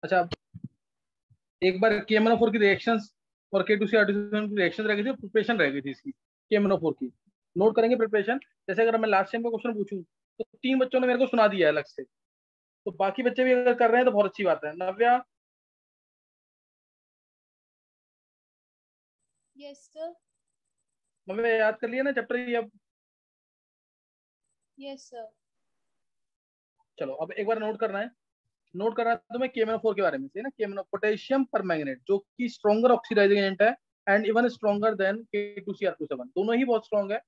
अच्छा, एक बार KMnO4 की रिएक्शंस और K2CR2 की रिएक्शन रह गई थी, प्रिपरेशन रह गई थी इसकी KMnO4 की। नोट करेंगे प्रिपरेशन। जैसे अगर मैं लास्ट टाइम का क्वेश्चन पूछूं तो 3 बच्चों ने मेरे को सुना दिया है अलग से, तो बाकी बच्चे भी अगर कर रहे हैं तो बहुत अच्छी बात है। नव्या, यस सर। नव्या याद कर लिया ना चैप्टर ये अब? Yes sir. चलो अब एक बार नोट करना है। नोट करना है तुम्हें KMnO4 के बारे में से ना, KMnO पोटेशियम परमैंगनेट, जो कि स्ट्रॉन्गर ऑक्सीडाइजिंग एजेंट है and even stronger than K2CR27। दोनों ही बहुत स्ट्रॉन्ग है,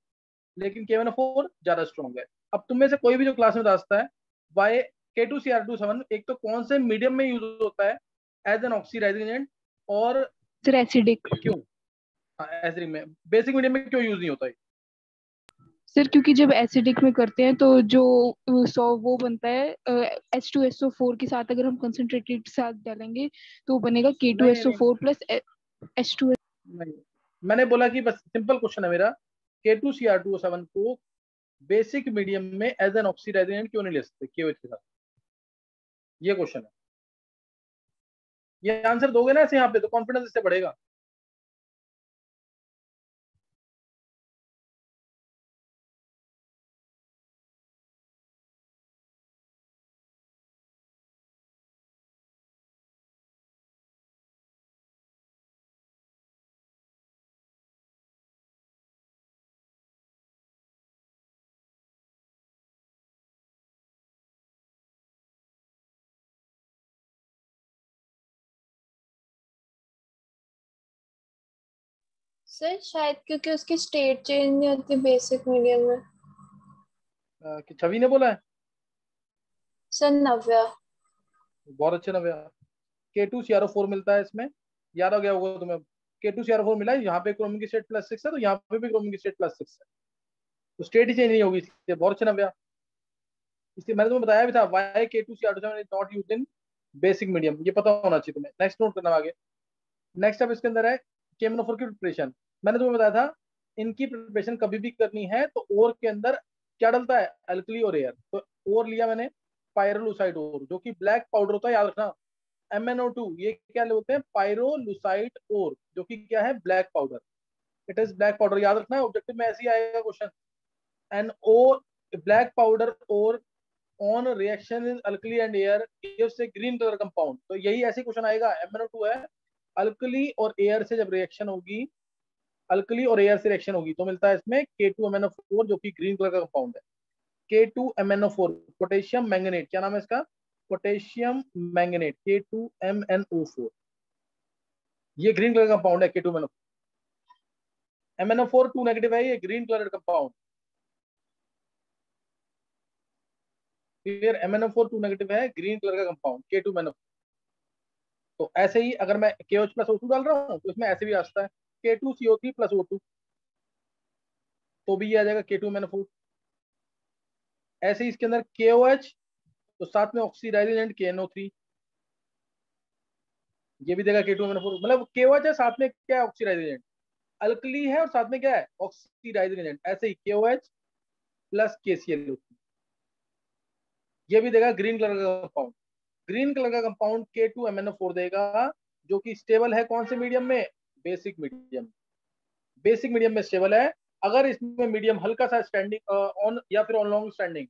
लेकिन KMnO4 ज्यादा स्ट्रॉन्ग है। अब तुम में से कोई भी जो क्लास में दास्ता है, वाई K2CR27 एक तो कौन से मीडियम में यूज होता है एज एन ऑक्सीडाइजिंग एजेंट, और सर एसिडिक। क्यों? एसिडिक में, बेसिक मीडियम में क्यों यूज नहीं होता है? सर क्योंकि जब एसिडिक में करते हैं तो जो वो बनता है H2SO4 के साथ, अगर हम कंसंट्रेटेड साथ डालेंगे तो वो बनेगा नहीं नहीं नहीं K2SO4 प्लस H2। नहीं, मैंने बोला कि बस सिंपल क्वेश्चन है मेरा, K2CR27 को बेसिक मीडियम में एज एन ऑक्सीडाइजिंग एजेंट क्यों नहीं ले सकते KOH के साथ? ये क्वेश्चन है। ये आंसर दोगे ना ऐसे यहाँ पे तो कॉन्फिडेंस इससे बढ़ेगा। सर शायद क्योंकि उसकी स्टेट चेंज नहीं होती बेसिक मीडियम में। कि छवि ने बोला है? सर नव्या। बहुत अच्छे नव्या। K2CrO4 मिलता है इसमें, याद आ गया होगा तुम्हें। K2CrO4 मिला है, यहाँ पे क्रोमिन की स्टेट +6 है तो यहाँ पे भी क्रोमिन की स्टेट +6 है, तो स्टेट ही चेंज नहीं होगी इसलिए। बहुत अच्छे नव्या। इसलिए मैंने तुम्हें बताया भी था why K2CrO7 is not used in basic medium, ये पता होना चाहिए तुम्हें। नेक्स्ट नोट करना आगे। नेक्स्ट अब इसके अंदर है KMnO4 की प्रिपरेशन। मैंने तुम्हें बताया था इनकी प्रिपरेशन कभी भी करनी है तो ओर के अंदर क्या डलता है, अल्कली और एयर। तो ओर लिया मैंने पायरोलुसाइड ओर, जो कि ब्लैक पाउडर होता है, याद रखना। MnO2 ये क्या बोलते हैं, पायरोलुसाइड ओर, जो कि क्या है, black powder. It is black powder, याद रखना। ऑब्जेक्टिव में ऐसे ही आएगा क्वेश्चन। एन ओ ब्लैक पाउडर और on reaction in alkali and air gives a green colour compound. तो यही ऐसे क्वेश्चन आएगा। MnO2 है, अल्कली और एयर से जब रिएक्शन होगी, अल्कली और एयर से रिएक्शन होगी तो मिलता है इसमें K2MnO4, जो कि ग्रीन कलर का कंपाउंड है। K2MnO4 पोटेशियम मैंगनेट, क्या नाम है इसका, पोटेशियम मैंगनेट K2MnO4, ये ग्रीन कलर का कंपाउंड है K2MnO4। MnO4 2 नेगेटिव है, ये green colour compound. Clear? MnO4 2 negative है, ग्रीन कलर का कंपाउंड K2MnO4। तो ऐसे ही अगर मैं KOH प्लस O2 डाल रहा हूँ तो इसमें ऐसे भी आ सकता है K2CO3 प्लस O2, तो भी ये आ जाएगा K2MnO4। ऐसे ही इसके अंदर KOH तो साथ में ऑक्सीडाइजिंग एजेंट KNO3, ये भी देगा K2MnO4। मतलब KOH है साथ में क्या है, ऑक्सीडाइजिंग एजेंट, अल्कली है और साथ में क्या है, ऑक्सीडाइजिंग एजेंट। ऐसे ही KOH प्लस KClO3, ये भी देगा ग्रीन कलर का कंपाउंड। ग्रीन कलर का कंपाउंड K2MnO4 देगा, जो कि स्टेबल है कौन से मीडियम में, बेसिक मीडियम। बेसिक मीडियम में स्टेबल है। अगर इसमें मीडियम हल्का सा स्टैंडिंग ऑन या फिर ऑन लॉन्ग स्टैंडिंग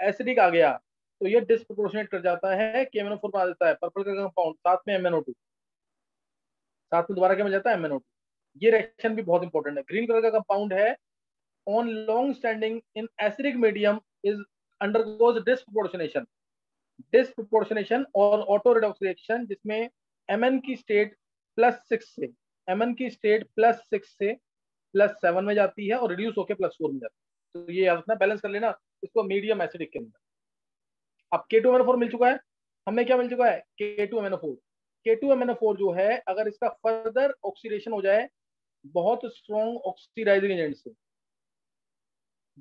एसिडिक आ गया तो ये डिस्प्रोपोर्शनेट कर जाता है, KMnO4 बना देता है पर्पल कलर का कंपाउंड, साथ में MnO2, साथ में दोबारा क्या मिल जाता है, MnO2। ये रिएक्शन भी बहुत इंपॉर्टेंट है। ग्रीन कलर का कंपाउंड है, on long standing in acidic medium is undergoes disproportionation. Disproportionation और ऑटो रिडॉक्स रिएक्शन, जिसमें Mn की स्टेट +6 से, Mn की स्टेट +6 से +7 में जाती है और रिड्यूस होकर +4 में जाती है। तो ये याद रखना, बैलेंस कर लेना इसको मीडियम एसिडिक के अंदर। अब K2MnO4 मिल चुका है हमें, क्या मिल चुका है, K2MnO4। K2MnO4 जो है, अगर इसका फर्दर ऑक्सीडेशन हो जाए बहुत स्ट्रॉन्ग ऑक्सीडाइजिंग एजेंट से,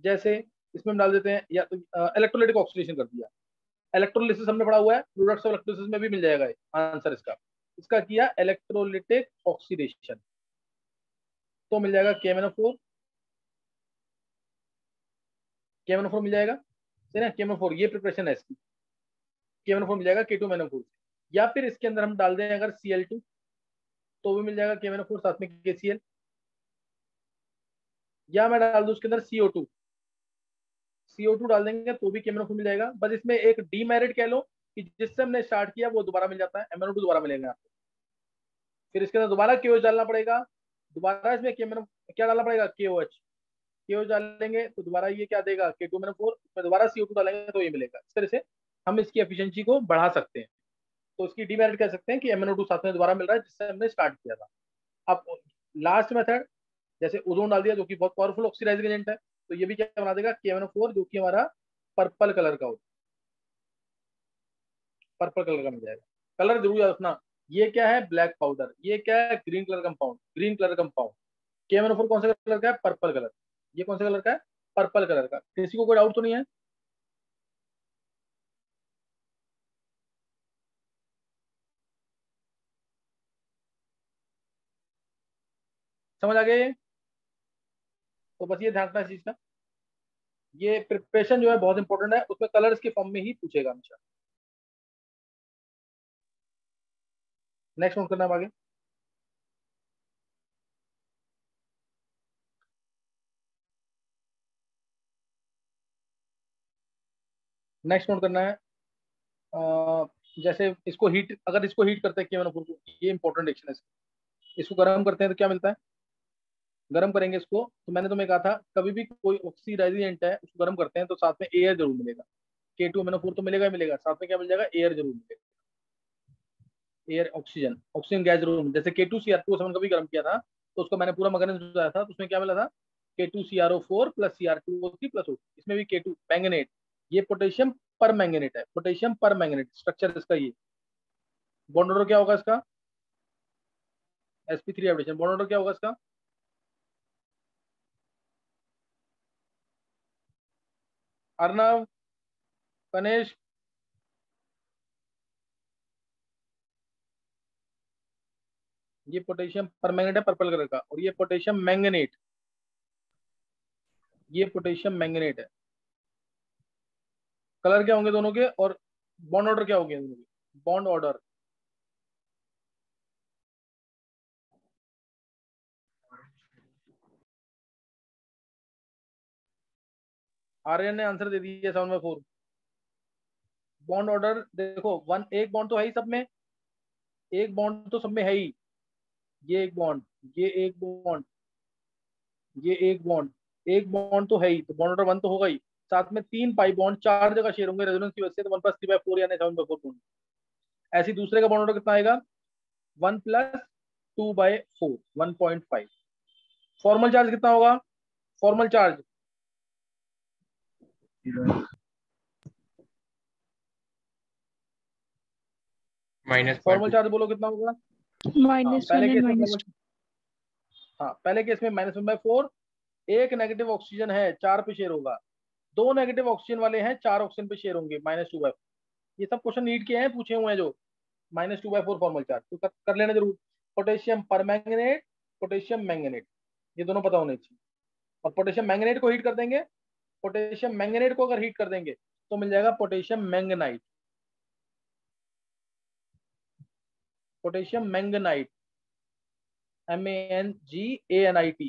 जैसे इसमें हम डाल देते हैं या इलेक्ट्रोलाइटिक ऑक्सीडेशन कर दिया, इलेक्ट्रोलिसिस हमने पढ़ा हुआ है, प्रोडक्ट्स ऑफ इलेक्ट्रोलिसिस में भी मिल जाएगा आंसर इसका। इसका किया इलेक्ट्रोलिटिक ऑक्सीडेशन तो मिल जाएगा KMnO4। KMnO4 मिल जाएगा, है ना, KMnO4, ये प्रिपरेशन है इसकी। KMnO4 मिल जाएगा K2MnO4। या फिर इसके अंदर हम डाल दें अगर Cl2 तो भी मिल जाएगा KMnO4 साथ में KCl, या मैं डाल दूं उसके अंदर CO2 डाल देंगे तो भी KMnO4 मिल जाएगा। बस इसमें एक डीमेरिट कह लो कि जिससे हमने स्टार्ट किया वो दोबारा मिल जाता है, MnO2 दोबारा मिलेगा आपको। फिर इसके अंदर दोबारा KOH डालना पड़ेगा, दोबारा इसमें KMnO क्या डालना पड़ेगा, KOH डालेंगे तो दोबारा ये क्या देगा, K2MnO4, उसमें दोबारा CO2 डालेंगे तो ये मिलेगा। इस तरह से हम इसकी एफिशिएंसी को बढ़ा सकते हैं। तो इसकी डीमेरिट कह सकते हैं कि MnO2 साथ में दोबारा मिल रहा है जिससे हमने स्टार्ट किया था। अब लास्ट मेथड, जैसे ओजोन डाल दिया जो कि बहुत पावरफुल ऑक्सीडाइजिंग एजेंट है, तो ये भी क्या बना देगा, KMnO4 जो कि हमारा पर्पल कलर का होता है, पर्पल कलर का मिल जाएगा। कलर जरूर याद रखना, ये क्या है, ब्लैक पाउडर, ये क्या है, green colour compound, green colour compound. KMnO4 कौन सा कलर का है, पर्पल कलर। ये कौन सा कलर का है, पर्पल कलर का। किसी को कोई डाउट तो नहीं है? समझ आ गया ये? तो बस ये ध्यान रखना इस चीज का, ये प्रिपरेशन जो है बहुत इंपॉर्टेंट है, उसमें कलर्स के फॉर्म में ही पूछेगा हमेशा। नेक्स्ट नोट करना है आगे। नेक्स्ट नोट करना है, जैसे इसको हीट, अगर इसको हीट करते हैं KMnO4 को, ये इंपॉर्टेंट रिएक्शन है। इसको गर्म करते हैं तो क्या मिलता है, गर्म करेंगे इसको तो मैंने तुम्हें कहा था कभी भी कोई ऑक्सीडाइजेंट है उसको गर्म करते हैं तो साथ में एयर जरूर मिलेगा। K2MnO4 तो मिलेगा ही मिलेगा, साथ में क्या मिल जाएगा, एयर जरूर मिलेगा, एयर, ऑक्सीजन, ऑक्सीजन गैस जरूर मिलेगा। जैसे K2CR2 कभी गर्म किया था तो उसको मैंने पूरा मैकेनिज्म बताया था, तो उसमें क्या मिला था, K2CrO4 plus Cr2O3 plus O2, इसमें भी K2 मैंगनेट, ये पोटेशियम पर मैंगनेट है, पोटेशियम पर मैंगनेट स्ट्रक्चर इसका। ये बॉन्ड ऑर्डर क्या होगा इसका, sp3 हाइब्रिडेशन। बॉन्ड ऑर्डर क्या होगा इसका, अर्नव, कनेश, ये पोटेशियम परमैंगनेट है पर्पल कलर का, और ये पोटेशियम मैंगनेट, ये पोटेशियम मैंगनेट है। कलर क्या होंगे दोनों के, और बॉन्ड ऑर्डर क्या होंगे दोनों के, बॉन्ड ऑर्डर। आर्यन ने आंसर दे दिया 7/4। बॉन्ड ऑर्डर देखो, वन, एक बॉन्ड तो है ही सब में, एक बॉन्ड तो सब में है ही, ये एक बॉन्ड, ये एक बॉन्ड, ये एक बॉन्ड, एक बॉन्ड तो है ही, तो बॉन्ड ऑर्डर वन तो होगा ही। साथ में तीन पाई बॉन्ड चार जगह शेयर होंगे रेजोनेंस की वजह से, तो 1+3/4 यानी 7/4 बॉन्ड। ऐसी दूसरे का बॉन्ड ऑर्डर कितना आएगा, 1+2/4, 1.5। फॉर्मल चार्ज कितना होगा, फॉर्मल चार्ज फॉर्मल चार्ज बोलो कितना होगा। हाँ -1 पहले एंड केस में -2। हाँ पहले केस में -1/4, एक नेगेटिव ऑक्सीजन है 4 पे शेयर होगा, दो नेगेटिव ऑक्सीजन वाले हैं 4 ऑक्सीजन पे शेयर होंगे, -2/4। ये सब क्वेश्चन नीट के हैं, पूछे हुए हैं जो, -2/4 फॉर्मल चार्ज तो कर लेना जरूर। पोटेशियम परमैंगनेट, पोटेशियम मैंगनेट, ये दोनों पता होने चाहिए। और पोटेशियम मैंगनेट को हीट कर देंगे, पोटेशियम मैंगनेट को अगर हीट कर देंगे तो मिल जाएगा potassium manganite, potassium manganite, MANGANIT,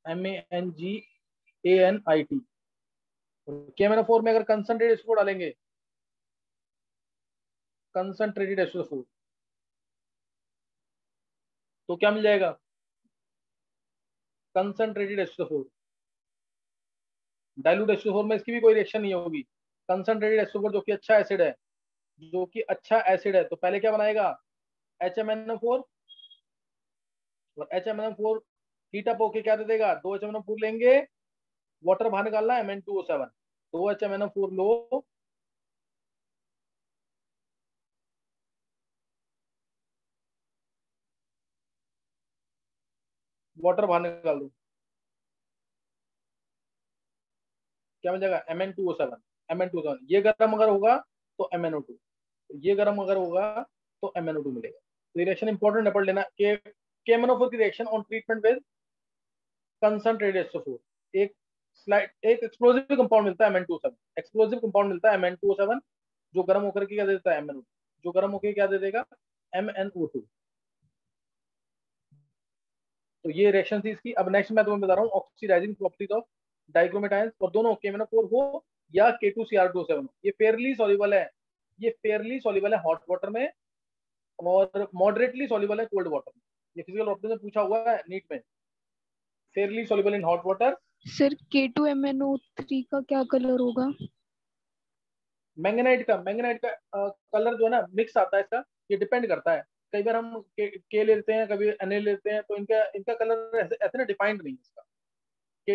MANGANIT। KMnO4 में अगर कंसंट्रेटेड H2O डालेंगे, कंसंट्रेटेड H2O4, तो क्या मिल जाएगा, कंसंट्रेटेड H2O4। डाइल्यूट H2O4 में इसकी भी कोई रिएक्शन नहीं होगी। कंसंट्रेटेड H2O4 जो कि अच्छा एसिड है, जो कि अच्छा एसिड है, तो पहले क्या बनाएगा, HMnO4, और HMnO4 हीट अप होके क्या दे देगा, 2 HMnO4 लेंगे, वाटर बाहर निकालना है, Mn2O7, 2 HMnO4 लो, वाटर बाहर निकाल दो, क्या मिल जाएगा, Mn2O7, Mn2O7। ये गर्म अगर होगा तो MnO2, ये गर्म अगर होगा तो MnO2 मिलेगा। तो रिएक्शन इंपॉर्टेंट है, पढ़ लेना कि KMnO4 की reaction on treatment with concentrated H2O4, एक स्लाइड, एक एक्सप्लोसिव कंपाउंड मिलता है Mn2O7, एक्सप्लोसिव कंपाउंड मिलता है Mn2O7 जो गर्म होकर के क्या देता है, MnO2। जो गर्म होके क्या दे देगा, MnO2। तो ये रिएक्शन थी इसकी। अब नेक्स्ट मैं तुम्हें बता रहा हूँ oxidising properties of dichromate ions, और दोनों KMnO4 हो या K2Cr2O7 हो, ये फेयरली सॉल्युबल है, ये फेयरली सॉल्युबल है हॉट वाटर में और मॉडरेटली सॉल्युबल है कोल्ड वाटर में। ये फिजिकल प्रॉपर्टीज में पूछा हुआ है नीट में। Fairlie soluble in hot water. Sir K2MnO3 का क्या कलर होगा? मैंगनाइट का कलर जो है ना मिक्स आता है इसका, ये डिपेंड करता है। कई बार हम के लेते हैं, कभी Na लेते हैं, तो इनका इनका कलर ऐसे ना डिफाइंड नहीं है इसका।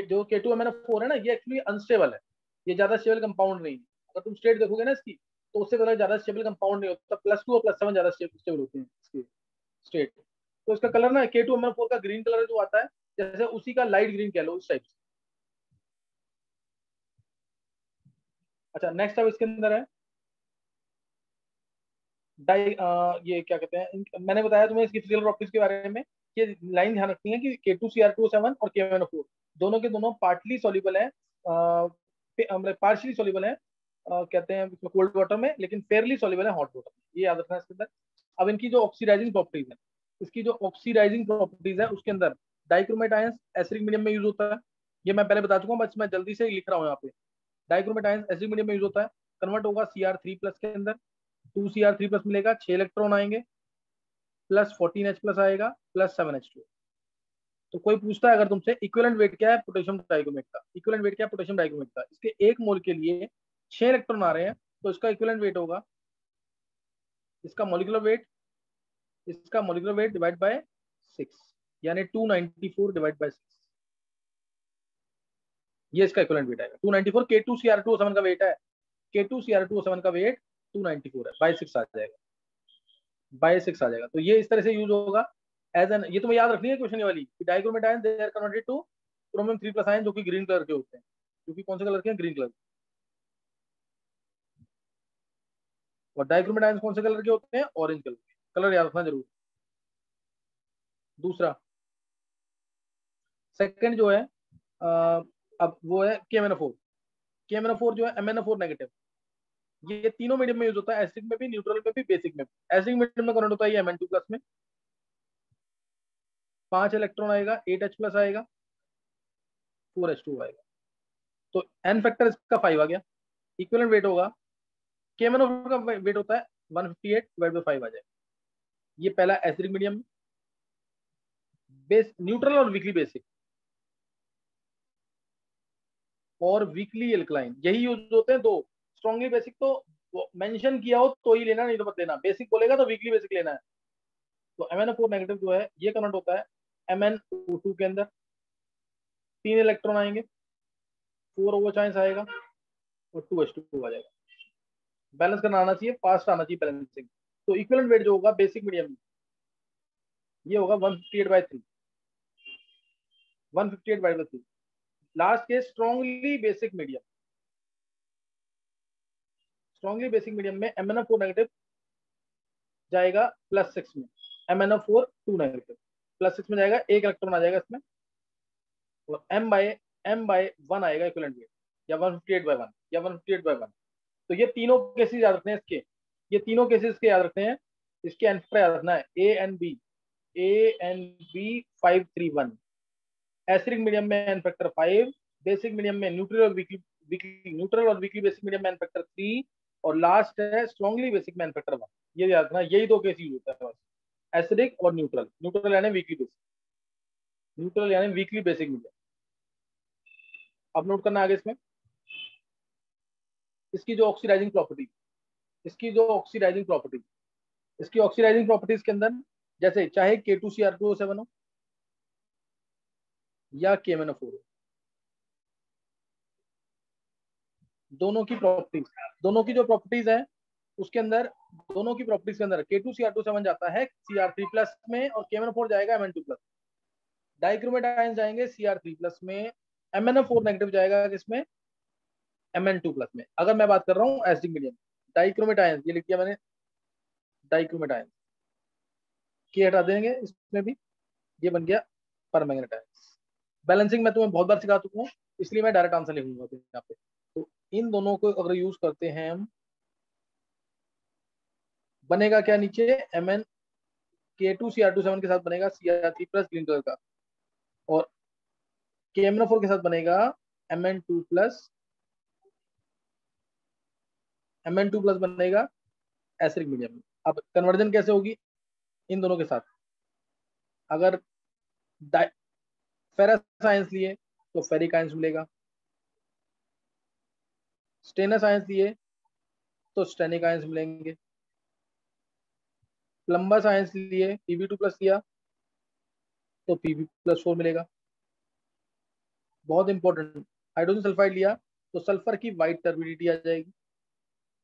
जो K2MnO4 है ना, ये एक्चुअली अनस्टेबल है, ये ज्यादा स्टेबल कंपाउंड नहीं है। अगर तुम स्टेट देखोगे ना इसकी, तो उससे पता ज्यादा स्टेबल कंपाउंड नहीं होता, +2 और +7 ज्यादा स्टेबल होते हैं इसके स्टेट। तो इसका कलर ना K2MnO4 का ग्रीन कलर जो आता है, जैसे उसी का लाइट ग्रीन कह लो, इस टाइप से। अच्छा, नेक्स्ट अब इसके अंदर है ये क्या कहते हैं, मैंने बताया तुम्हें इसकी फिजिकल प्रॉपर्टीज के बारे में। ये लाइन ध्यान रखनी है कि K2Cr2O7 और KMnO4 दोनों के दोनों पार्टली सॉल्युबल है, पार्शियली सॉल्युबल है कहते हैं कोल्ड वाटर में, लेकिन फेयरली सॉल्युबल है हॉट वाटर में, ये याद रखना है इसके अंदर। अब इनकी जो ऑक्सीडाइजिंग प्रॉपर्टीज है, इसकी जो ऑक्सीडाइजिंग प्रॉपर्टीज है उसके अंदर डाइक्रोमेट आयंस एसिडिक मीडियम में यूज होता है, ये मैं पहले बता चुका हूँ, बस मैं जल्दी से लिख रहा हूँ यहाँ पे। डाइक्रोमेट आयंस एसिडिक मीडियम में यूज होता है, कन्वर्ट होगा Cr3+ के अंदर, 2Cr3+ मिलेगा, 6 इलेक्ट्रॉन आएंगे, +14H+ आएगा, +7H2। तो कोई पूछता है अगर तुमसे इक्विवेलेंट वेट क्या है पोटेशियम डाइक्रोमेट का, इक्विवेलेंट वेट क्या है पोटेशियम डाइक्रोमेट का, इसके 1 मोल के लिए 6 इलेक्ट्रॉन आ रहे हैं, तो इसका इक्विवेलेंट वेट होगा, इसका मॉलिक्यूलर वेट डिवाइड बाय 6, यानी 294 डिवाइड बाय 6, ये इसका इक्विवेलेंट वेट आएगा 294। K2Cr2O7 का वेट है, K2Cr2O7 का वेट 294 है, बाय 6 आ जाएगा, बाय 6 आ जाएगा। तो ये इस तरह से यूज होगा एज एन, ये तुम्हें याद रखनी है क्वेश्चन वाली, dichromate ion they are converted to chromium 3+ ion, जो कि ग्रीन कलर के होते हैं, जो कि कौन से कलर के हैं, ग्रीन कलर। और डाइक्रोमेट आयन कौन से कलर के होते हैं, ऑरेंज कलर के। कलर याद रखना जरूर। दूसरा सेकंड जो है अब वो है KMnO4। KMnO4 जो है MnO4 नेगेटिव, ये तीनों मीडियम में यूज होता है, एसिडिक में भी, न्यूट्रल में भी, बेसिक में भी। एसिडिक मीडियम में कन्वर्ट होता है ये Mn2+ में, 5 इलेक्ट्रॉन आएगा, 8H+ आएगा, 4H2 आएगा, तो एन फैक्टर इसका 5 आ गया। इक्विवेलेंट वेट होगा, KMnO4 का वेट होता है 158 डिवाइड बाय 5 आ जाएगा। ये पहला एसिडिक मीडियम, बेस न्यूट्रल और वीकली बेसिक और वीकली एल्कलाइन, यही यूज होते हैं दो। स्ट्रॉन्गली बेसिक तो मेंशन किया हो तो ही लेना, नहीं तो मत लेना। बेसिक बोलेगा तो वीकली बेसिक लेना है। तो MnO4 नेगेटिव जो है ये कन्वर्ट होता है MnO2 के अंदर, 3 इलेक्ट्रॉन आएंगे, 4 OH चांस आएगा और 2H2 आ जाएगा। बैलेंस करना आना चाहिए, फास्ट आना चाहिए बैलेंसिंग। तो इक्विवेलेंट वेट जो होगा बेसिक मीडियम में, ये होगा 158/3, 158/3। लास्ट के strongly basic medium, strongly basic medium में MnO4 नेगेटिव जाएगा +6 में, MnO4 2 नेगेटिव +6 में जाएगा, 1 इलेक्ट्रॉन आ जाएगा इसमें, और m/1 आएगा इक्विवेलेंट वेट, या 158/1 या 158/1। तो ये तीनों केसेस याद रखने हैं इसके, ये तीनों केसेस के याद रखते हैं। इसके आंसर याद रखना है ANB 531। एसिडिक मीडियम में एन फैक्टर 5, बेसिक मीडियम में न्यूट्रल और वीकली बेसिक मीडियम में एन फैक्टर 3, और लास्ट है स्ट्रॉन्गली बेसिक में एन फैक्टर 1। ये याद रखना, यही दो केस यूज होता है बस, एसिडिक और न्यूट्रल। न्यूट्रल यानी वीकली बेसिक, न्यूट्रल यानी वीकली बेसिक मीडियम। अब नोट करना आगे इसमें इसकी जो ऑक्सीडाइजिंग प्रॉपर्टी, इसकी जो ऑक्सीडाइजिंग प्रॉपर्टी, इसकी ऑक्सीडाइजिंग प्रॉपर्टीज के अंदर जैसे चाहे K2Cr2O7 हो या KMnO4 हो, दोनों की प्रॉपर्टीज, दोनों की जो प्रॉपर्टीज है उसके अंदर, दोनों की प्रॉपर्टीज के अंदर K2Cr2O7 जाता है Cr3+ में और KMnO4 जाएगा Mn2+। डाइक्रोमेट आयन जाएंगे Cr3+ में, MnO4 नेगेटिव जाएगा किसमें, Mn2+ में। अगर मैं बात कर रहा हूँ एसिडिक मीडियम, डाइक्रोमेट आयन ये लिख दिया मैंने, डाइक्रोमेट आयन के हटा देंगे इसमें भी, ये बन गया परमैंगनेट आयन। बैलेंसिंग मैं तुम्हें बहुत बार सिखा चुका हूँ, इसलिए मैं डायरेक्ट आंसर लिखूंगा यहाँ पे। तो इन दोनों को अगर यूज करते हैं हम, बनेगा क्या नीचे, MnK2Cr2 7 के साथ बनेगा Cr3 प्लस ग्रीन कलर का, और KMnO4 के साथ बनेगा Mn2 प्लस बनेगा एसिडिक मीडियम। अब कन्वर्जन कैसे होगी इन दोनों के साथ, अगर फेरस आयंस लिए तो फेरिक आयंस मिलेगा, स्टेनस आयंस लिए तो स्टेनिक आयंस मिलेंगे, प्लम्बस आयंस लिए Pb2 प्लस लिया तो Pb+4 मिलेगा। बहुत इंपॉर्टेंट, हाइड्रोजन सल्फाइड लिया तो सल्फर की वाइट टर्बिडिटी आ जाएगी,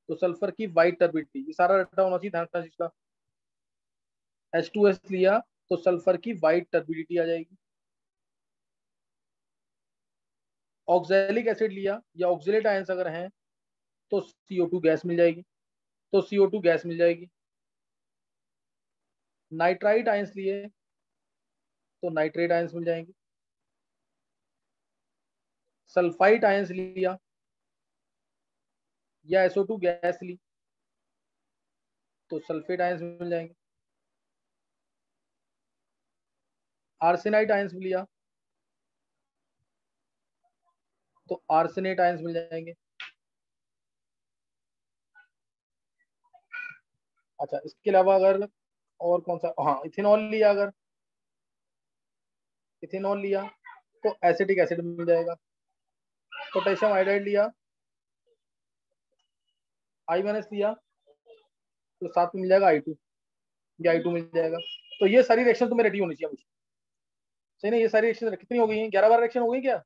तो सल्फर की वाइट टर्बिडिटी, ये सारा रटा होना चाहिए, ध्यान रखना इसका। H2S लिया तो सल्फर की वाइट टर्बिडिटी आ जाएगी। ऑक्सैलिक एसिड लिया या ऑक्सलेट आयंस अगर हैं तो CO2 गैस मिल जाएगी, तो CO2 गैस मिल जाएगी। नाइट्राइट आयंस लिए तो नाइट्रेट आयंस मिल जाएंगे। सल्फाइट आयंस लिया या SO2 गैस ली तो सल्फेट आयंस मिल जाएंगे। आर्सेनाइट आयंस लिया तो आर्सेनेट आयंस मिल जाएंगे। अच्छा, इसके अलावा अगर और कौन सा, हाँ इथेनॉल लिया, अगर इथेनॉल लिया तो एसिटिक एसिड मिल जाएगा। पोटेशियम आयोडाइड लिया, I- लिया तो साथ में मिल जाएगा I2, या I2 मिल जाएगा। तो ये सारी रिएक्शन तुम्हें रेडी होनी चाहिए मुझे, सही ना। ये सारी रिएक्शन कितनी हो गई हैं, 11-12 रिएक्शन हो गई क्या?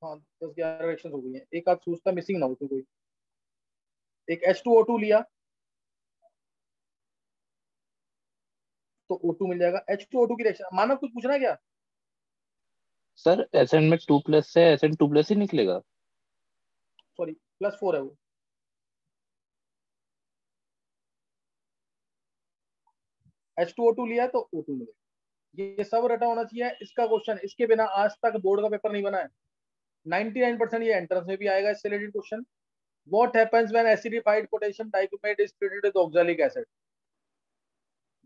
हाँ 10-11 रिएक्शन हो गई हैं, एक आध सूचता मिसिंग ना हो उसमें कोई। एक H2O2 लिया तो O2 मिल जाएगा। H2O2 की रिएक्शन, मानव कुछ पूछना है क्या? सर एसएन में 2+ से SN2+ ही निकलेगा। सॉरी, +4 है वो। H2O2 लिया तो O2 मिलेगा। ये सब रटा होना चाहिए। इसका क्वेश्चन, इसके बिना आज तक बोर्ड का पेपर नहीं बना है। 99% ये एंट्रेंस में भी आएगा इससे related question. What happens when acidified potassium dichromate is treated with oxalic acid?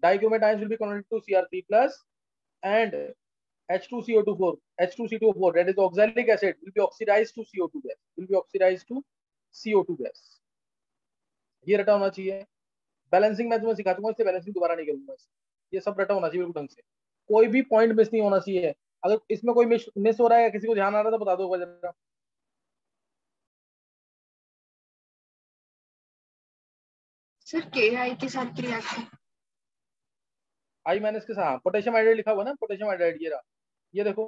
Dichromate ions will be converted to Cr3 plus and H2CO2 4, H2C2O4, that is oxalic acid, will be oxidized to CO2 gas. Will be oxidized to CO2 gas. ये रटा होना चाहिए। Balancing मैं तुम्हें सिखा दूंगा, इससे balancing दोबारा नहीं करूंगा। ये सब रटा होना चाहिए बिल्कुल ढंग से, कोई भी पॉइंट मिस नहीं होना चाहिए। अगर इसमें कोई मिस हो रहा है या किसी को ध्यान आ रहा है तो बता दो जरा। सर KI के साथ रिएक्शन। I- के साथ पोटेशियम आयोडाइड लिखा हुआ ना, पोटेशियम आयोडाइड ये रहा, ये देखो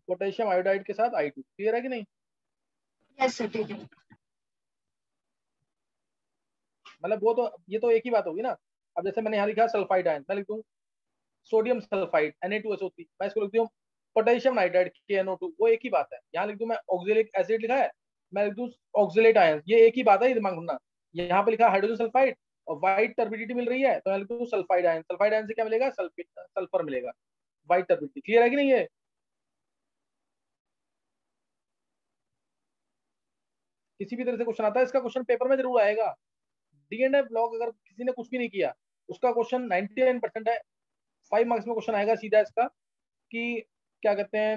पोटेशियम आयोडाइड के साथ I2, क्लियर है कि नहीं? यस सर, ठीक है। मतलब वो तो, ये तो एक ही बात होगी ना। अब जैसे मैंने यहाँ लिखा सल्फाइड आयन, मैं लिख दूँ सोडियम सल्फाइड Na2SO3, मैं इसको लिख दूँ पोटेशियम नाइट्राइड KNO2, वो एक ही बात है। यहाँ लिख दूँ मैं ऑक्जेलिक एसिड लिखा है, मैं लिख दूँ ऑक्जेलेट आयन, ये एक ही बात है, ये दिमाग रखना। यहाँ पे लिखा हाइड्रोजन सल्फाइड और व्हाइट टर्बिडिटी मिल रही है, तो मैं लिख दूँ सल्फाइड आयन। सल्फाइड आयन से क्या मिलेगा, सल्फर मिलेगा, व्हाइट टर्बिडिटी। क्लियर है कि नहीं? ये किसी भी तरह से क्वेश्चन आता है, इसका क्वेश्चन पेपर में जरूर आएगा। डीएनए ब्लॉक अगर किसी ने कुछ भी नहीं किया, उसका क्वेश्चन 99% है, 5 मार्क्स में क्वेश्चन आएगा सीधा इसका, कि क्या कहते हैं,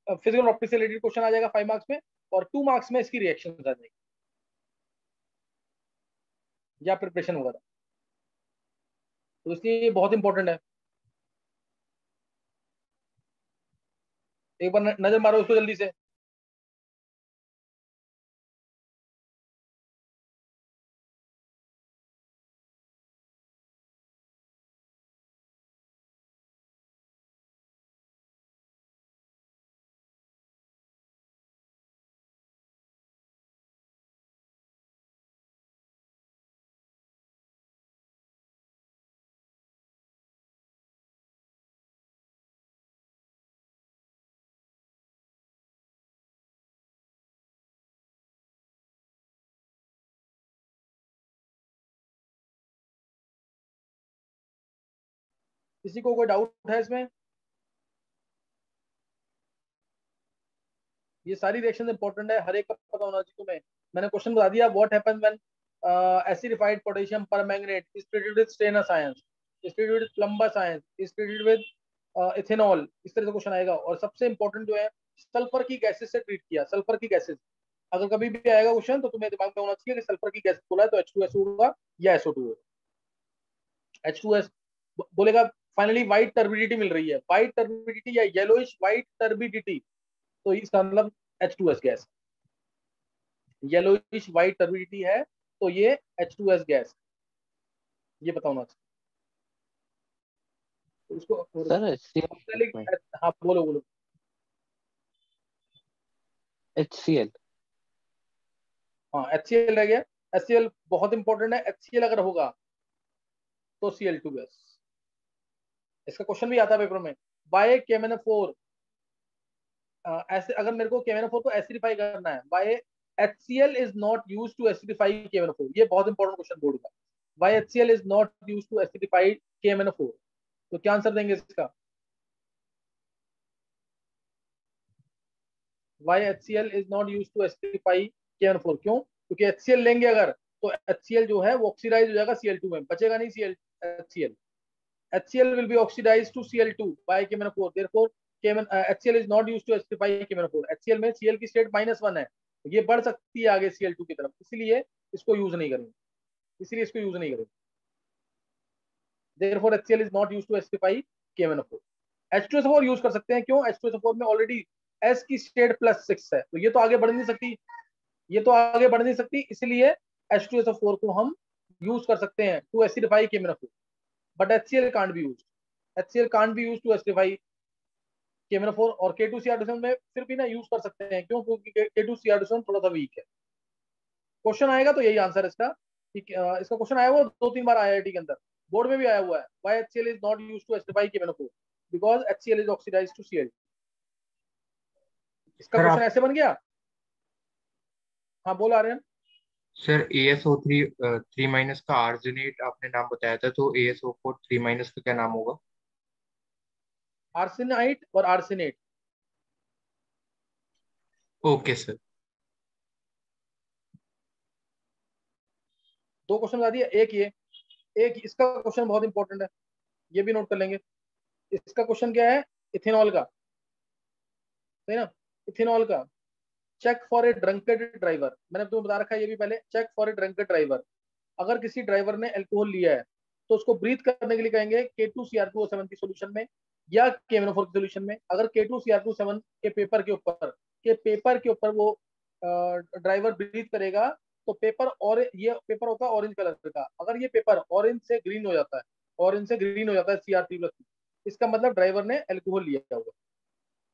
फिजिकल ऑप्टिक्स से रिलेटेड क्वेश्चन आ जाएगा 5 मार्क्स में, और 2 मार्क्स में इसकी रिएक्शन आ जाएगी या प्रिपरेशन वगैरह। तो इसलिए ये बहुत इंपॉर्टेंट है। एक बार नजर मारो उसको जल्दी से। किसी को कोई डाउट है इसमें? ये सारी रिएक्शन इंपॉर्टेंट है, हर एक का पता होना चाहिए तुम्हें। मैंने क्वेश्चन बता दिया, what happens when acidified potassium permanganate is treated with stannous ions, is treated with plumbous ions, is treated with ethanol. इस तरह से क्वेश्चन आएगा। और सबसे इंपॉर्टेंट जो है, सल्फर की गैसेस से ट्रीट किया, सल्फर की गैसेस। अगर कभी भी आएगा क्वेश्चन तो तुम्हें दिमाग में होना चाहिए कि सल्फर की गैस बोला है तो H2SO होगा या SO2 होगा। H2S बोलेगा फाइनली व्हाइट टर्बिडिटी मिल रही है, व्हाइट टर्बिडिटी या येलोइश व्हाइट टर्बिडिटी, तो इसका मतलब H2S gas, yellowish white turbidity है तो ये H2S गैस, ये पता होना चाहिए। तो इसको सर HCl हाँ बोलो बोलो। HCl। हाँ HCl रह गया। HCl बहुत इंपॉर्टेंट है। HCl अगर होगा तो Cl2 गैस। इसका क्वेश्चन भी आता है पेपर में, बाय KMnO4 ऐसे अगर मेरे को KMnO4 को एसिडिफाई करना है, why HCl is not used to acidify KMnO4। ये बहुत इंपॉर्टेंट क्वेश्चन बोर्ड का, why HCl is not used to acidify KMnO4। तो क्या आंसर देंगे इसका? Why HCl is not use to acidify KMnO4। क्यों? क्योंकि HCl लेंगे अगर तो HCl जो है वो ऑक्सीडाइज हो जाएगा Cl2 में, बचेगा नहीं HCl। HCl will be oxidized to Cl2 by KMnO4, therefore HCl is not used to acidify KMnO4। HCl में Cl की स्टेट -1 है, ये बढ़ सकती है आगे Cl2 की तरफ, इसलिए इसको यूज नहीं करेंगे, इसलिए इसको यूज नहीं करेंगे। therefore HCl is not used to acidify KMnO4। H2SO4 use कर सकते हैं, क्यों? H2SO4 में ऑलरेडी S की स्टेट +6 है, तो ये तो आगे बढ़ नहीं सकती, ये तो आगे बढ़ नहीं सकती, इसलिए H2SO4 को हम यूज कर सकते हैं to acidify KMnO4, but HCl can't be used। HCl can't be used to acidify KMnO4। और K2Cr2 में फिर भी ना यूज कर सकते हैं, क्यों? क्योंकि K2Cr2 थोड़ा सा वीक है। क्वेश्चन आएगा तो यही आंसर इसका। इसका क्वेश्चन आया हुआ 2-3 बार IIT के अंदर, बोर्ड में भी आया हुआ है, why HCl is not used to acidify KMnO4 because HCl is oxidized to Cl। इसका सर क्वेश्चन आप ऐसे बन गया। हाँ बोल आर्यन। सर ASO3 3- का आर्सेनेट आपने नाम बताया था, तो ASO4 3- का क्या नाम होगा? आर्सेनाइट और आर्सेनेट। Okay sir. दो क्वेश्चन बता दिए, एक ये, एक इसका क्वेश्चन बहुत इंपॉर्टेंट है, ये भी नोट कर लेंगे। इसका क्वेश्चन क्या है? इथेनॉल का, सही ना? इथेनॉल का, check for a drunked driver. मैंने तुम्हें बता रखा है ये भी पहले, check for a drunked driver. अगर किसी ड्राइवर ने अल्कोहल लिया है तो उसको ब्रीथ करने के लिए कहेंगे K2Cr2O7 की सोल्यूशन में या KMnO4 की सोल्यूशन में। अगर K2Cr2O7 के पेपर के ऊपर वो ड्राइवर ब्रीथ करेगा तो पेपर, और ये पेपर होता है ऑरेंज कलर का, अगर ये पेपर ऑरेंज से ग्रीन हो जाता है, ऑरेंज से ग्रीन हो जाता है Cr3+, इसका मतलब ड्राइवर ने अल्कोहल लिया होगा।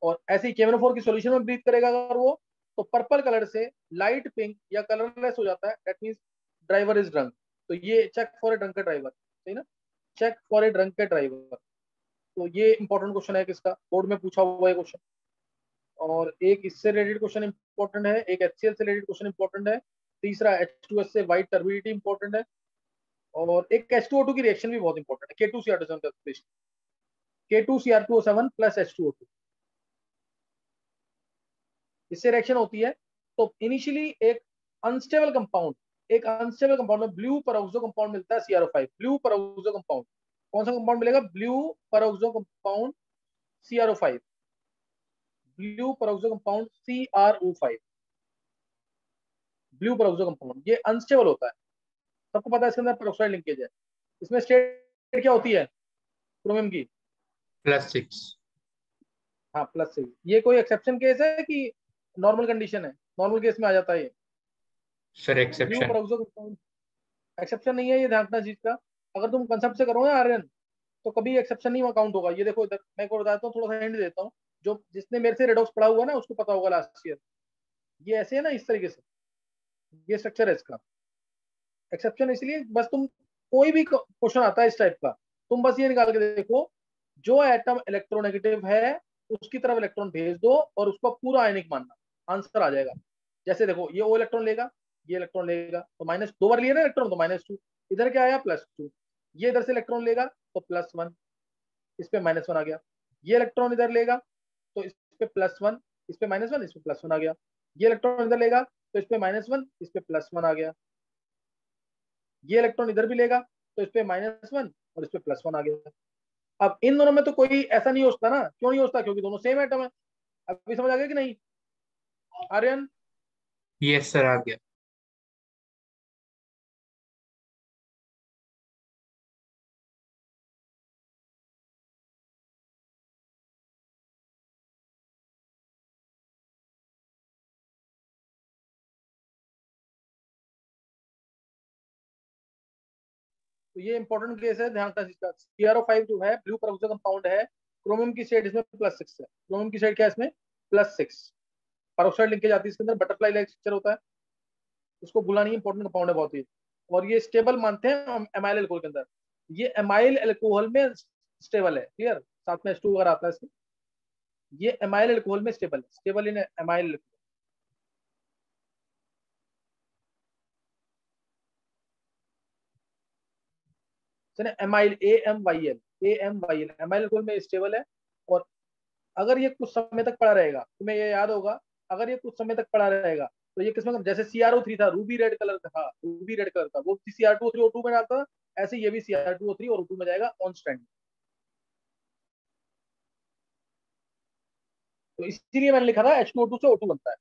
और ऐसे ही KMnO4 की सोल्यूशन में ब्रीथ करेगा अगर वो, तो पर्पल कलर से लाइट पिंक या कलरलेस हो जाता है, that means driver is drunk. तो ये check for a drunked driver, सही ना? Check for a drunked driver. तो ये इंपॉर्टेंट क्वेश्चन है, किसका? बोर्ड में पूछा हुआ है क्वेश्चन। और एक इससे रिलेटेड क्वेश्चन इंपॉर्टेंट है, एक HCl से रिलेटेड क्वेश्चन इंपॉर्टेंट है, तीसरा H2S से व्हाइट टर्बिडिटी इंपॉर्टेंट है, और एक H2O2 की रिएक्शन भी बहुत इंपॉर्टेंट है, K2Cr2O7 K2Cr2O7 प्लस H2O2, इससे रिएक्शन होती है। तो इनिशियली एक अनस्टेबल कंपाउंड में ब्लू पेरोक्सो कंपाउंड मिलता है CrO5, ब्लू पेरोक्सो कंपाउंड। कौन सा कंपाउंड मिलेगा? Blue peroxo compound CrO5, blue peroxo compound CrO5, blue peroxo compound. ये अनस्टेबल होता है, सबको पता है, इसके अंदर पेरोक्साइड लिंकेज है। इसमें स्टेट क्या होती है क्रोमियम की? +6। हाँ +6। ये कोई एक्सेप्शन केस है कि नॉर्मल कंडीशन है? नॉर्मल केस में आ जाता है ये sir blue exception. Peroxo compound. Exception नहीं है, ये ध्यान रखना चीज का। अगर तुम कंसेप्ट से करोगे आर्यन तो कभी एक्सेप्शन नहीं काउंट होगा। ये देखो इधर मैं को बताता हूँ, थोड़ा सा हिंट देता हूँ, जो जिसने मेरे से रेडॉक्स पढ़ा हुआ ना उसको पता होगा लास्ट ईयर। ये ऐसे है ना, इस तरीके से ये स्ट्रक्चर है इसका। एक्सेप्शन इसलिए, बस तुम कोई भी क्वेश्चन आता है इस टाइप का, तुम बस ये निकाल के देखो, जो एटम इलेक्ट्रोनेगेटिव है उसकी तरफ इलेक्ट्रॉन भेज दो और उसको पूरा आयनिक मानना, आंसर आ जाएगा। जैसे देखो ये O इलेक्ट्रॉन लेगा, ये इलेक्ट्रॉन लेगा तो माइनस, 2 बार लिया ना इलेक्ट्रॉन तो -2, इधर क्या आया +2, ये इधर से इलेक्ट्रॉन लेगा तो +1, इस पे -1 आ गया। ये इलेक्ट्रॉन इधर लेगा तो इस पे +1, इस पे -1, इस पे +1 आ गया। ये इलेक्ट्रॉन इधर लेगा तो इस पे -1, इस पे +1 आ गया। ये इलेक्ट्रॉन इधर भी लेगा तो इस पे -1 और इस पे +1 आ गया। अब इन दोनों में तो कोई ऐसा नहीं होता ना, क्यों नहीं होता? क्योंकि दोनों सेम एटम है। अभी समझ आ गया कि नहीं आर्यन? यस सर, आ गया। तो ये इंपॉर्टेंट केस है, ध्यान रखना। CrO5 जो है ब्लू परऑक्सो कंपाउंड है, क्रोमियम की शेड इसमें +6 है। क्रोमियम की शेड क्या है इसमें? +6। परऑक्साइड लिंकेज आती है इसके अंदर, बटरफ्लाई लाइक स्ट्रक्चर होता है, उसको भूलना नहीं, इंपॉर्टेंट कंपाउंड है बहुत ही। और ये स्टेबल मानते हैं एमाइल एल्कोहल के अंदर, ये एमाइल एल्कोहल में स्टेबल है। क्लियर? साथ में H2 वगैरह आता है इसमें, ये एमाइल एल्कोहल में स्टेबल है, stable in amyl. Amyl AMYL amyl alcohol में स्टेबल है। और अगर ये कुछ समय तक पड़ा रहेगा, तुम्हें ये याद होगा, अगर ये कुछ समय तक पड़ा रहेगा तो ये किसमें, जैसे CrO3 था, रूबी रेड कलर का था, रूबी रेड कलर था, वो Cr2O3 O2 में डालता था, ऐसे ये भी Cr2O3 और O2 में जाएगा ऑन स्टैंड। तो इसीलिए मैंने लिखा था H2O2 से O2 बनता है,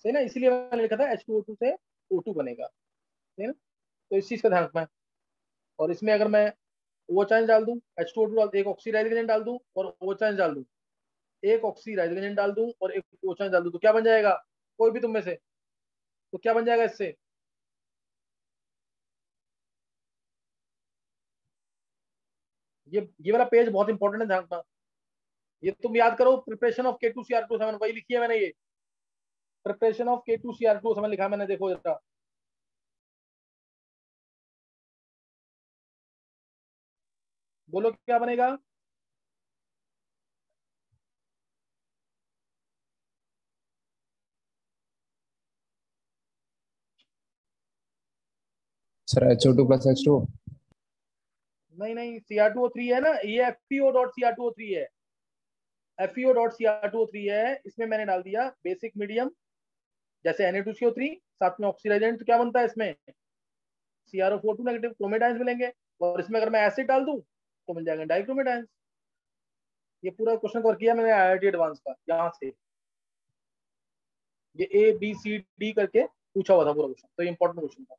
सही ना? इसीलिए मैंने लिखा था H2O2 से O2 बनेगा, सही ना? तो इस चीज का ध्यान रखना है। और इसमें अगर मैं O चार्ज डाल दूं, H2O2 डाल, एक ऑक्सीडाइज्ड एजेंट डाल दूं और O चार्ज डाल दूं, एक ऑक्सीडाइज्ड एजेंट डाल दूं और एक O चार्ज डाल दूं, तो क्या बन जाएगा? कोई भी तुम में से, तो क्या बन जाएगा इससे? ये वाला पेज बहुत इंपॉर्टेंट है, ध्यान रखना। ये तुम याद करो, प्रिपरेशन ऑफ K2Cr2O7, वही लिखी है मैंने, ये प्रिपरेशन ऑफ K2Cr2O7 लिखा है मैंने, देखो जरा। बोलो क्या बनेगा? Sir HO2 + H2O। नहीं नहीं, Cr2O3 है ना, ये FeO.Cr2O3 है, FeO.Cr2O3 है। इसमें मैंने डाल दिया बेसिक मीडियम, जैसे Na2CO3, साथ में ऑक्सीडाइजेंट, तो क्या बनता है इसमें? CrO4 नेगेटिव क्रोमेटाइंस मिलेंगे। और इसमें अगर मैं एसिड डाल दूं तो मिल जाएगा डाइक्रोमेटाइंस। ये पूरा क्वेश्चन कवर किया मैंने IIT एडवांस का, यहाँ से ये ABCD करके पूछा हुआ था पूरा क्वेश्चन, तो ये इंपॉर्टेंट क्वेश्चन था।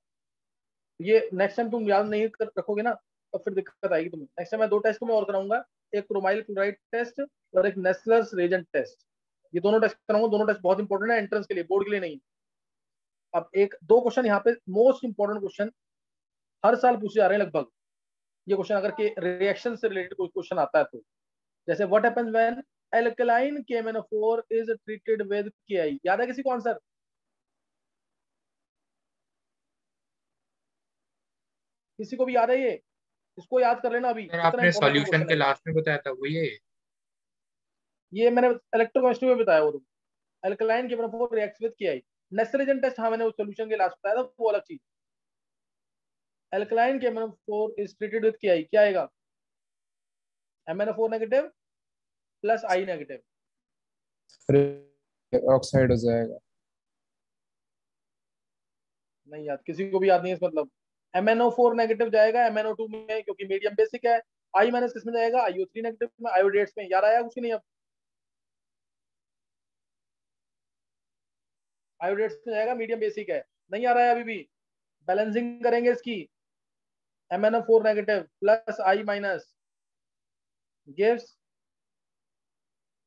ये नेक्स्ट टाइम तुम याद नहीं रखोगे ना, तो फिर दिक्कत आएगी तुम्हें। नेक्स्ट टाइम मैं 2 टेस्ट तुम्हें और कराऊंगा, एक क्रोमाइल क्लोराइड टेस्ट और एक नेस्लर्स रेजेंट टेस्ट। ये दोनों टेस्ट कराऊंगा, दोनों टेस्ट बहुत इंपॉर्टेंट है एंट्रेंस के लिए, बोर्ड के लिए नहीं। अब एक दो क्वेश्चन यहाँ पे मोस्ट इंपॉर्टेंट क्वेश्चन हर साल पूछे जा रहे हैं लगभग। ये क्वेश्चन अगर के रिएक्शन से रिलेटेड कोई क्वेश्चन आता है तो, जैसे what happens when alkaline KMnO4 is treated with Ki। याद है किसी को आंसर? किसी को भी याद है ये? इसको याद कर लेना अभी, सर इतना आपने इंपॉर्टेंट सॉल्यूशन क्वेश्चन के है लास्ट में बताया था वही है ये? ये मैंने इलेक्ट्रोकेमिस्ट्री में बताया वो, alkaline KMnO4 reacts with Ki। नेस्टरेजन टेस्ट, हाँ मैंने उस सॉल्यूशन के लास्ट बताया था, वो अलग चीज। Alkaline KMnO4 is treated with Ki, क्या आएगा? MnO4 negative plus I negative. फिर ऑक्साइड हो जाएगा। नहीं याद, किसी को भी याद नहीं है, मतलब MnO4 नेगेटिव जाएगा MnO2 में, क्योंकि मीडियम बेसिक है। I माइनस किस में जाएगा? IO3 नेगेटिव में, आयोडेट्स में। याद आया कुछ नहीं? अब आयोडेट्स में जाएगा, मीडियम बेसिक है। नहीं आ रहा है अभी भी? बैलेंसिंग करेंगे इसकी, MnO4 negative plus I minus gives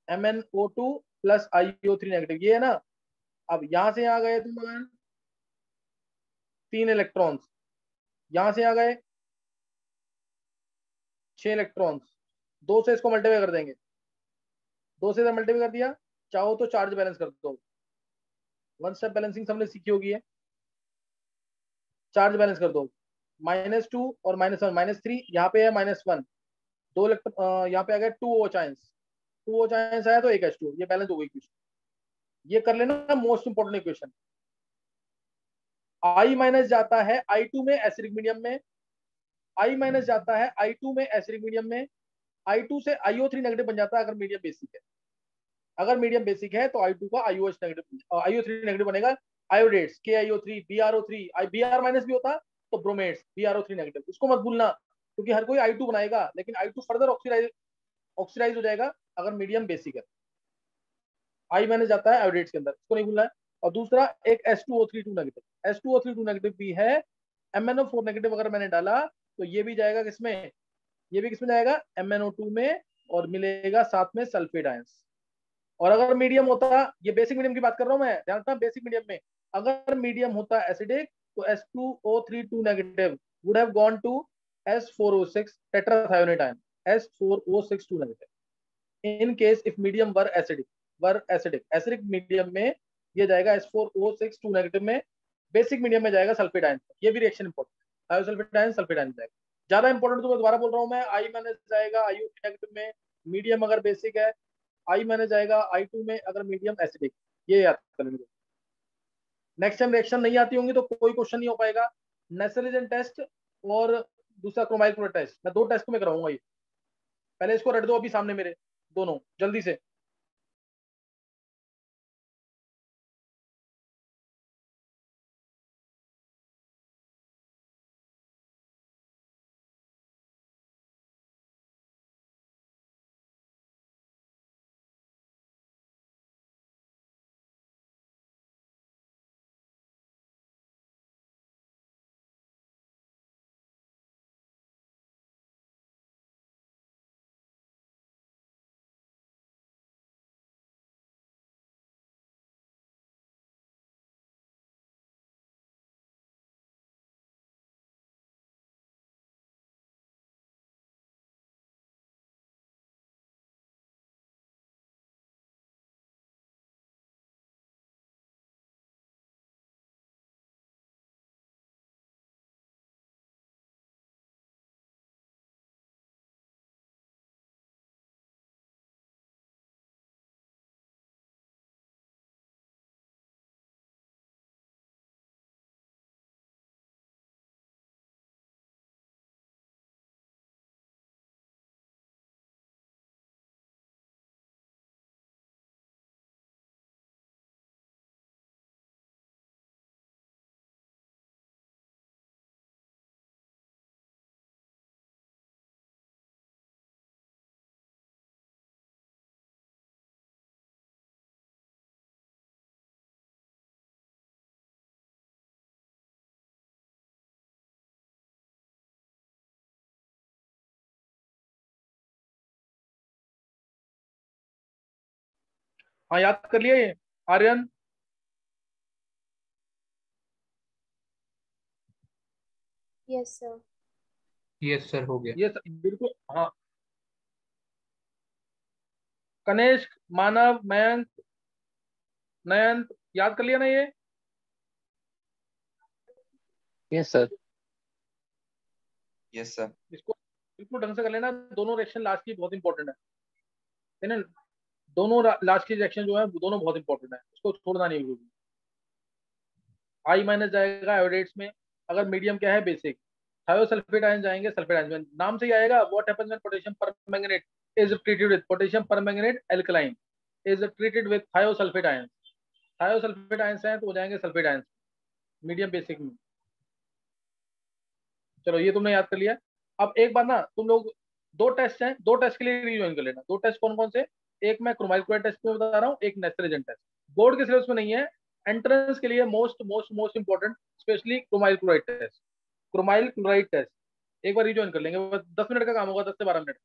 MnO2 plus IO3 negative, ये है ना। अब यहां से आ गए तुम अगर 3 इलेक्ट्रॉन्स, यहां से आ गए 6 इलेक्ट्रॉन्स, 2 से इसको मल्टीप्लाई कर देंगे, 2 से मल्टीप्लाई कर दिया, चाहो तो चार्ज बैलेंस कर दो। वन स्टेप बैलेंसिंग सबने सीखी होगी है। चार्ज बैलेंस कर दो, -2 और -1, -3, यहाँ पे है -1, 2 इलेक्ट्रॉन यहाँ पे आ गया 2 O चांस, 2 O चांस आया तो एक H2, ये बैलेंस हो गई इक्वेशन। ये कर लेना most important equation. I minus जाता है I2 में एसिडिक मीडियम में, I माइनस जाता है I2 में एसिडिक मीडियम में, I2 से IO3 नेगेटिव बन जाता है अगर मीडियम बेसिक है। अगर मीडियम बेसिक है तो I2 का IOH नेगेटिव, IO3 नेगेटिव बनेगा। आयोडेट्स KIO3 BRO3, BR माइनस भी होता तो ब्रोमेट्स BrO3 नेगेटिव, उसको मत भूलना, क्योंकि हर कोई I2 बनाएगा, लेकिन I2 फर्दर ऑक्सीडाइज हो जाएगा अगर मीडियम बेसिक है। I माइनस जाता है आयोडेट्स के अंदर, इसको नहीं भूलना है। और दूसरा एक H2O3 नेगेटिव, H2O3 नेगेटिव भी है, MnO4 नेगेटिव अगर मैंने डाला तो ये भी जाएगा किसमें, ये भी किसमें जाएगा, MnO2 में, और मिलेगा साथ में सल्फेट आयंस। और अगर मीडियम होता, ये बेसिक मीडियम की बात कर रहा हूं मैं, ध्यान रखना, बेसिक मीडियम में अगर मीडियम होता एसिडिक तो H2O3 negative would have gone to S4O6 tetrathionate ion, S4O6 negative. In case if medium were acidic medium में ये जाएगा S4O6 नेगेटिव में, बेसिक मीडियम में जाएगा सल्फेट आयन। ये भी रिएक्शन इंपॉर्टेंट है, थायोसल्फेट आयन सल्फेट आयन जाएगा। ज्यादा इंपॉर्टेंट तो मैं दोबारा बोल रहा हूँ मैं, I माइनस जाएगा IO3 नेगेटिव में, मीडियम अगर बेसिक है, I माइनस जाएगा I2 में अगर मीडियम एसिडिक। ये याद कर लेंगे। नेक्स्ट टाइम रिएक्शन नहीं आती होंगी तो कोई क्वेश्चन नहीं हो पाएगा। नेसलिजन टेस्ट और दूसरा क्रोमाइल क्लोराइड टेस्ट, मैं 2 टेस्ट में कराऊंगा। ये पहले इसको रट दो अभी सामने मेरे, दोनों जल्दी से। हाँ याद कर लिया ये Aryan? Yes sir. Yes sir, हो गया। ये बिल्कुल हाँ। कनिष्क, मानव, मयंक, नयन, याद कर लिया ना ये? Yes sir. Yes sir. इसको बिल्कुल ढंग से कर लेना। दोनों रिएक्शन लास्ट की बहुत इंपॉर्टेंट है ना, दोनों लास्ट की रिएक्शन जो है दोनों बहुत इंपॉर्टेंट है, इसको छोड़ना नहीं होगी। I माइनस जाएगा आयोडेट्स में अगर मीडियम क्या है, बेसिक। थायोसल्फेट आयन जाएंगे सल्फेट आयन में, नाम से ही आएगा। What happens when potassium permanganate is treated with potassium permanganate alkaline is treated with thiosulphate ion. Thiosulphate ions हैं तो हो जाएंगे सल्फेट आयंस मीडियम बेसिक में। चलो ये तुमने याद कर लिया। अब एक बार ना तुम लोग, 2 टेस्ट हैं, 2 टेस्ट के लिए रिज्वाइन कर लेना। 2 टेस्ट कौन कौन से, एक मैं क्रोमाइल क्लोराइड टेस्ट में बता रहा हूँ, एक नेस्टलेजन टेस्ट। बोर्ड के सिलेबस में नहीं है, एंट्रेंस के लिए most most most important, specially chromyl chloride test. Chromyl chloride test एक बार रिज्वाइन कर लेंगे, बस 10 मिनट का काम होगा, 10 से 12 मिनट।